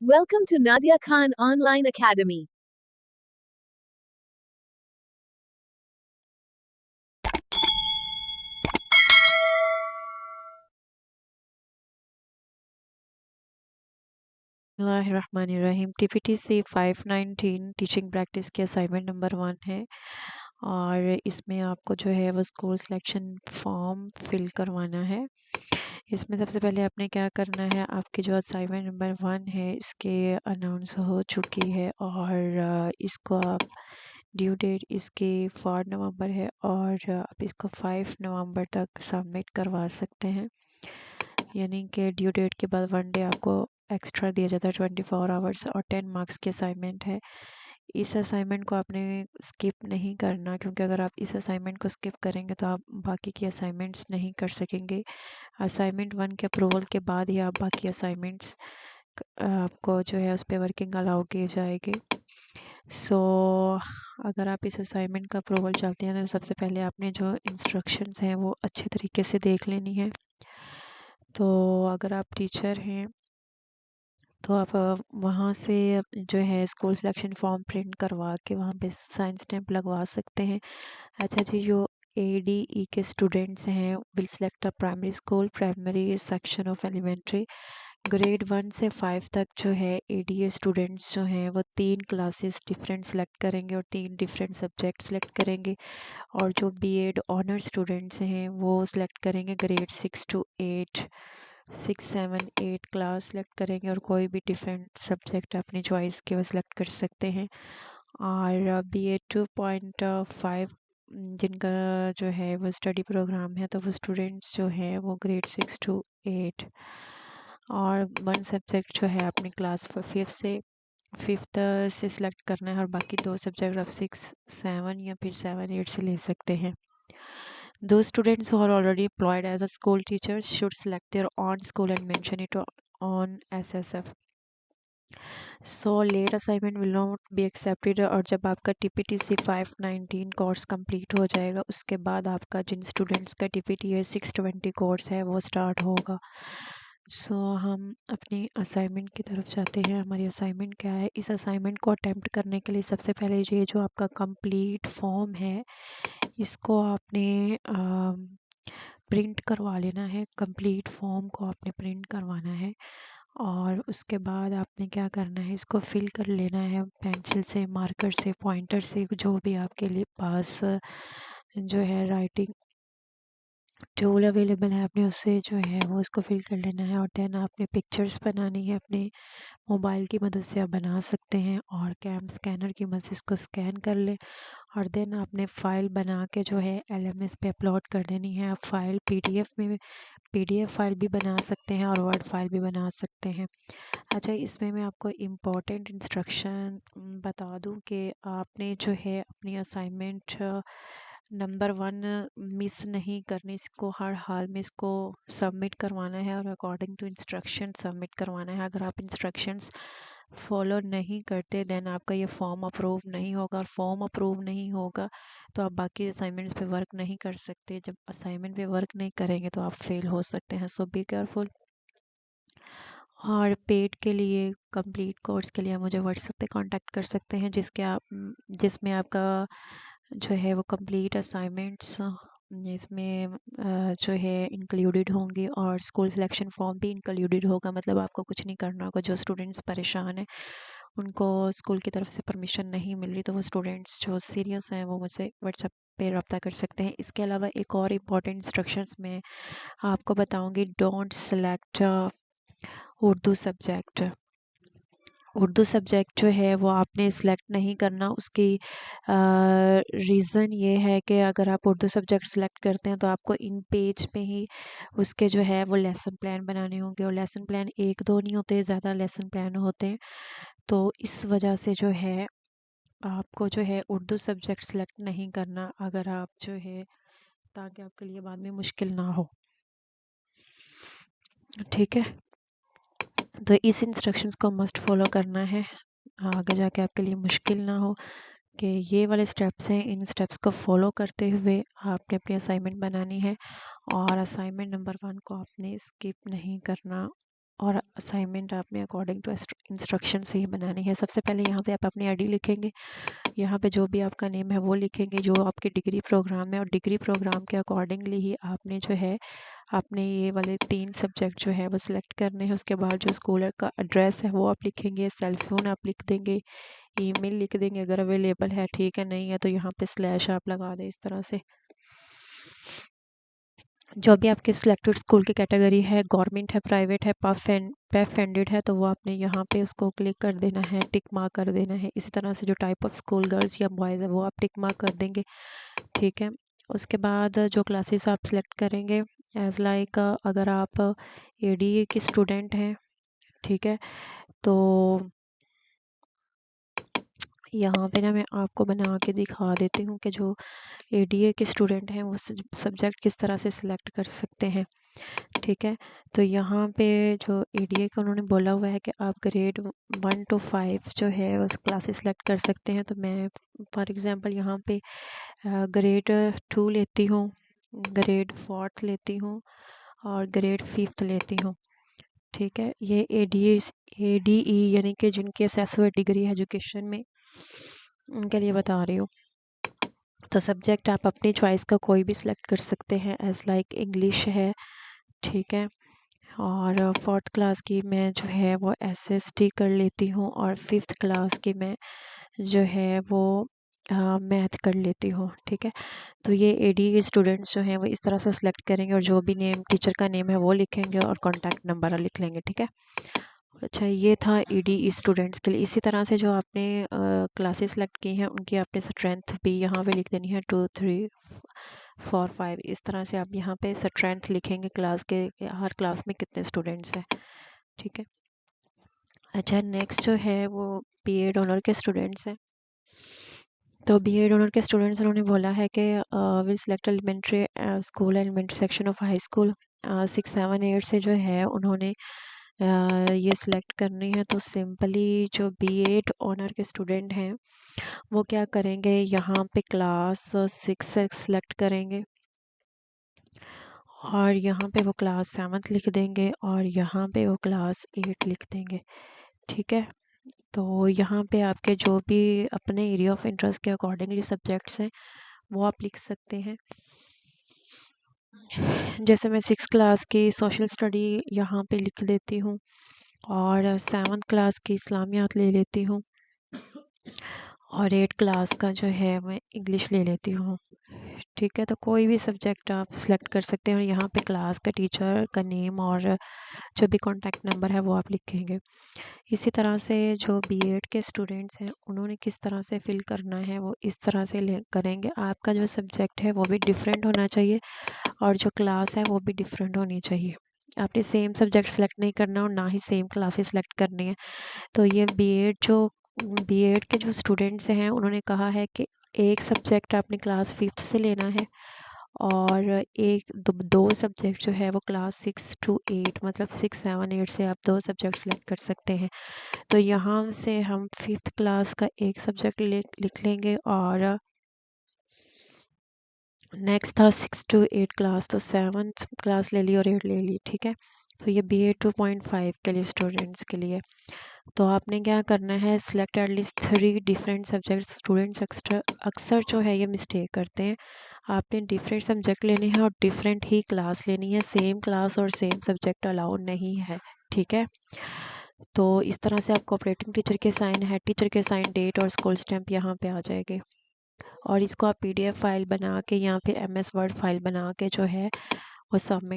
Welcome to Nadia Khan Online Academy. बिस्मिल्लाहिर्रहमानिर्रहीम टीपीटीसी 519 teaching practice की assignment number 1 है और इसमें आपको जो है वो स्कूल सिलेक्शन फॉर्म फिल करवाना है। इसमें सबसे पहले आपने क्या करना है, आपकी जो असाइनमेंट नंबर 1 है इसके अनाउंस हो चुकी है और इसको आप ड्यू डेट इसकी 4 नवंबर है और आप इसको 5 नवंबर तक सबमिट करवा सकते हैं। यानी कि ड्यू डेट के बाद 1 डे आपको एक्स्ट्रा दिया जाता है 24 आवर्स और 10 मार्क्स की असाइनमेंट है। इस असाइनमेंट को आपने स्किप नहीं करना, क्योंकि अगर आप इस असाइनमेंट को स्किप करेंगे तो आप बाकी की असाइनमेंट्स नहीं कर सकेंगे। असाइनमेंट 1 के अप्रूवल के बाद ही आप बाकी असाइनमेंट्स आपको जो है उस पर वर्किंग अलाउ की जाएगी। सो अगर आप इस असाइनमेंट का अप्रूवल चाहते हैं तो सबसे पहले आपने जो इंस्ट्रक्शंस हैं वो अच्छे तरीके से देख लेनी है। तो अगर आप टीचर हैं तो आप वहाँ से जो है स्कूल सिलेक्शन फॉर्म प्रिंट करवा के वहाँ पे साइन स्टैम्प लगवा सकते हैं। अच्छा जी, जो ADE के स्टूडेंट्स हैं will select a primary school primary section of elementary. Grade 1 से 5 तक जो है ADA स्टूडेंट्स जो हैं वो 3 क्लासेस डिफरेंट सेलेक्ट करेंगे और 3 डिफरेंट सब्जेक्ट सेलेक्ट करेंगे। और जो BEd ऑनर स्टूडेंट्स हैं वो सिलेक्ट करेंगे ग्रेड 6 to 8, 6, 7, 8 क्लास सेलेक्ट करेंगे और कोई भी डिफरेंट सब्जेक्ट अपनी चॉइस के वो सिलेक्ट कर सकते हैं। और BA 2.5 जिनका जो है वो स्टडी प्रोग्राम है तो वो स्टूडेंट्स जो हैं वो ग्रेड 6 to 8 और 1 सब्जेक्ट जो है अपनी क्लास 5th से सिलेक्ट करना है और बाकी 2 सब्जेक्ट आप 6, 7 या फिर 7, 8 से ले सकते हैं। Those students who are already employed as a school teachers should select their own school and mention it on SSF. So late assignment will not be accepted। और जब आपका TPTC 519 कोर्स कंप्लीट हो जाएगा उसके बाद आपका जिन स्टूडेंट्स का TPTA 620 course है वो स्टार्ट होगा। सो हम अपनी असाइनमेंट की तरफ जाते हैं। हमारी असाइनमेंट क्या है, इस असाइनमेंट को अटेम्प्ट करने के लिए सबसे पहले ये जो आपका कंप्लीट फॉर्म है इसको आपने प्रिंट करवा लेना है। कंप्लीट फॉर्म को आपने प्रिंट करवाना है और उसके बाद आपने क्या करना है, इसको फिल कर लेना है पेंसिल से, मार्कर से, पॉइंटर से, जो भी आपके लिए पास जो है राइटिंग टूल अवेलेबल है आपने उससे जो है वो इसको फिल कर लेना है। और देन आपने पिक्चर्स बनानी है, अपने मोबाइल की मदद से आप बना सकते हैं और कैम स्कैनर की मदद से इसको स्कैन कर लें। और देन आपने फ़ाइल बना के जो है LMS पे अपलोड कर देनी है। आप फाइल PDF फाइल भी बना सकते हैं और वर्ड फाइल भी बना सकते हैं। अच्छा, इसमें मैं आपको इम्पोर्टेंट इंस्ट्रक्शन बता दूं कि आपने जो है अपनी असाइनमेंट नंबर 1 मिस नहीं करनी, इसको हर हाल में इसको सबमिट करवाना है और अकॉर्डिंग टू इंस्ट्रक्शन सबमिट करवाना है। अगर आप इंस्ट्रक्शंस फॉलो नहीं करते देन आपका ये फॉर्म अप्रूव नहीं होगा और फॉर्म अप्रूव नहीं होगा तो आप बाकी असाइनमेंट्स पे वर्क नहीं कर सकते। जब असाइनमेंट पे वर्क नहीं करेंगे तो आप फेल हो सकते हैं। सो बी केयरफुल। और पेड के लिए, कंप्लीट कोर्स के लिए आप मुझे व्हाट्सएप पे कांटेक्ट कर सकते हैं जिसमें आपका जो है वो कंप्लीट असाइनमेंट्स इसमें जो है इंक्लूडेड होंगे और स्कूल सिलेक्शन फॉर्म भी इंक्लूडेड होगा। मतलब आपको कुछ नहीं करना होगा। जो स्टूडेंट्स परेशान हैं उनको स्कूल की तरफ से परमिशन नहीं मिल रही तो वो स्टूडेंट्स जो सीरियस हैं वो मुझसे व्हाट्सएप पे रब्ता कर सकते हैं। इसके अलावा एक और इम्पॉर्टेंट इंस्ट्रक्शंस में आपको बताऊंगी, don't select Urdu subject. Urdu subject जो है वो आपने सेलेक्ट नहीं करना। उसकी रीज़न ये है कि अगर आप उर्दू सब्जेक्ट सेलेक्ट करते हैं तो आपको इन पेज पे ही उसके जो है वो लेसन प्लान बनाने होंगे और लेसन प्लान 1-2 नहीं होते, ज़्यादा लेसन प्लान होते हैं। तो इस वजह से जो है आपको जो है उर्दू सब्जेक्ट सेलेक्ट नहीं करना, अगर आप जो है ताकि आपके लिए बाद में मुश्किल ना हो। ठीक है, तो इस इंस्ट्रक्शंस को मस्ट फॉलो करना है आगे जाके आपके लिए मुश्किल ना हो। कि ये वाले स्टेप्स हैं, इन स्टेप्स को फॉलो करते हुए आपने अपनी असाइनमेंट बनानी है और असाइनमेंट नंबर 1 को आपने स्किप नहीं करना। और असाइनमेंट आपने अकॉर्डिंग टू इंस्ट्रक्शन से ही बनानी है। सबसे पहले यहाँ पे आप अपनी आईडी लिखेंगे, यहाँ पे जो भी आपका नेम है वो लिखेंगे, जो आपकी डिग्री प्रोग्राम है, और डिग्री प्रोग्राम के अकॉर्डिंगली ही आपने जो है आपने ये वाले 3 सब्जेक्ट जो है वो सिलेक्ट करने हैं। उसके बाद जो स्कूल का एड्रेस है वो आप लिखेंगे, सेल फ़ोन आप लिख देंगे, ईमेल लिख देंगे अगर अवेलेबल है, ठीक है, नहीं है तो यहाँ पे स्लैश आप लगा दें इस तरह से। जो भी आपके सिलेक्टेड स्कूल की कैटेगरी है, गवर्नमेंट है, प्राइवेट है, पेफ फंडेड है, तो वो आपने यहाँ पे उसको क्लिक कर देना है, टिक मार्क कर देना है। इसी तरह से जो टाइप ऑफ स्कूल गर्ल्स या बॉयज़ है वो आप टिक मार्क कर देंगे, ठीक है। उसके बाद जो क्लासेस आप सिलेक्ट करेंगे एज़ लाइक अगर आप एडीए की स्टूडेंट हैं, ठीक है, तो यहाँ पे ना मैं आपको बना के दिखा देती हूँ कि जो एडीए के स्टूडेंट हैं वो सब्जेक्ट किस तरह से सिलेक्ट कर सकते हैं, ठीक है। तो यहाँ पे जो एडीए का उन्होंने बोला हुआ है कि आप ग्रेड 1 to 5 जो है उस क्लासेस सेलेक्ट कर सकते हैं। तो मैं फॉर एग्ज़ाम्पल यहाँ पे ग्रेड 2 लेती हूँ, ग्रेड 4th लेती हूँ और ग्रेड 5th लेती हूँ, ठीक है। ये एडीई यानी कि जिनकी एसोसिएट डिग्री है एजुकेशन में, उनके लिए बता रही हूँ। तो सब्जेक्ट आप अपनी चॉइस का कोई भी सिलेक्ट कर सकते हैं, एज़ लाइक इंग्लिश है, ठीक है। और 4th क्लास की मैं जो है वो एसएसटी कर लेती हूँ और 5th क्लास की मैं जो है वो मैथ कर लेती हूँ, ठीक है। तो ये एडी के स्टूडेंट्स जो हैं वो इस तरह से सिलेक्ट करेंगे और जो भी नेम टीचर का नेम है वो लिखेंगे और कॉन्टैक्ट नंबर लिख लेंगे, ठीक है। अच्छा, ये था ईडी स्टूडेंट्स के लिए। इसी तरह से जो आपने क्लासेस सेलेक्ट की हैं उनकी आपने स्ट्रेंथ भी यहाँ पे लिख देनी है, 2 3 4 5 इस तरह से आप यहाँ पे स्ट्रेंथ लिखेंगे क्लास के, हर क्लास में कितने स्टूडेंट्स हैं, ठीक है। अच्छा, नेक्स्ट जो है वो बीएड ऑनर के स्टूडेंट्स हैं। तो बीएड ऑनर के स्टूडेंट्स उन्होंने बोला है कि will select elementary school elementary section of high school 6 7 8 से जो है उन्होंने ये सिलेक्ट करनी है। तो सिंपली जो बीएड ऑनर के स्टूडेंट हैं वो क्या करेंगे, यहाँ पे क्लास 6 से सिलेक्ट करेंगे और यहाँ पे वो क्लास 7th लिख देंगे और यहाँ पे वो क्लास 8 लिख देंगे, ठीक है। तो यहाँ पे आपके जो भी अपने एरिया ऑफ इंटरेस्ट के अकॉर्डिंगली सब्जेक्ट्स हैं वो आप लिख सकते हैं। जैसे मैं 6 क्लास की सोशल स्टडी यहाँ पे लिख लेती हूँ और 7th क्लास की इस्लामियात ले लेती हूँ और 8 क्लास का जो है मैं इंग्लिश ले लेती हूँ, ठीक है। तो कोई भी सब्जेक्ट आप सिलेक्ट कर सकते हैं और यहाँ पे क्लास का टीचर का नेम और जो भी कॉन्टैक्ट नंबर है वो आप लिखेंगे। इसी तरह से जो बीएड के स्टूडेंट्स हैं उन्होंने किस तरह से फिल करना है वो इस तरह से करेंगे। आपका जो सब्जेक्ट है वो भी डिफरेंट होना चाहिए और जो क्लास है वो भी डिफरेंट होनी चाहिए। आपने सेम सब्जेक्ट सेलेक्ट नहीं करना और ना ही सेम क्लासेस सेलेक्ट करनी है। तो ये बीएड के जो स्टूडेंट्स हैं उन्होंने कहा है कि एक सब्जेक्ट आपने क्लास 5th से लेना है और दो सब्जेक्ट जो है वो क्लास 6 to 8 मतलब 6 7 8 से आप 2 सब्जेक्ट सेलेक्ट कर सकते हैं। तो यहाँ से हम 5th क्लास का एक सब्जेक्ट लिख लेंगे और नेक्स्ट था 6 to 8 क्लास, तो 7th क्लास ले ली और 8 ले ली, ठीक है। तो ये BA 2.5 के लिए स्टूडेंट्स के लिए। तो आपने क्या करना है, select at least 3 different subject. Students अक्सर जो है ये मिस्टेक करते हैं। आपने डिफरेंट सब्जेक्ट लेने हैं और डिफरेंट ही क्लास लेनी है, सेम क्लास और सेम सब्जेक्ट अलाउड नहीं है, ठीक है। तो इस तरह से आपको ऑपरेटिंग टीचर के साइन, हेड टीचर के साइन, डेट और स्कूल स्टैम्प यहाँ पे आ जाएंगे और इसको आप PDF फाइल बना के या फिर MS वर्ड फाइल बना के जो है वो सबमिट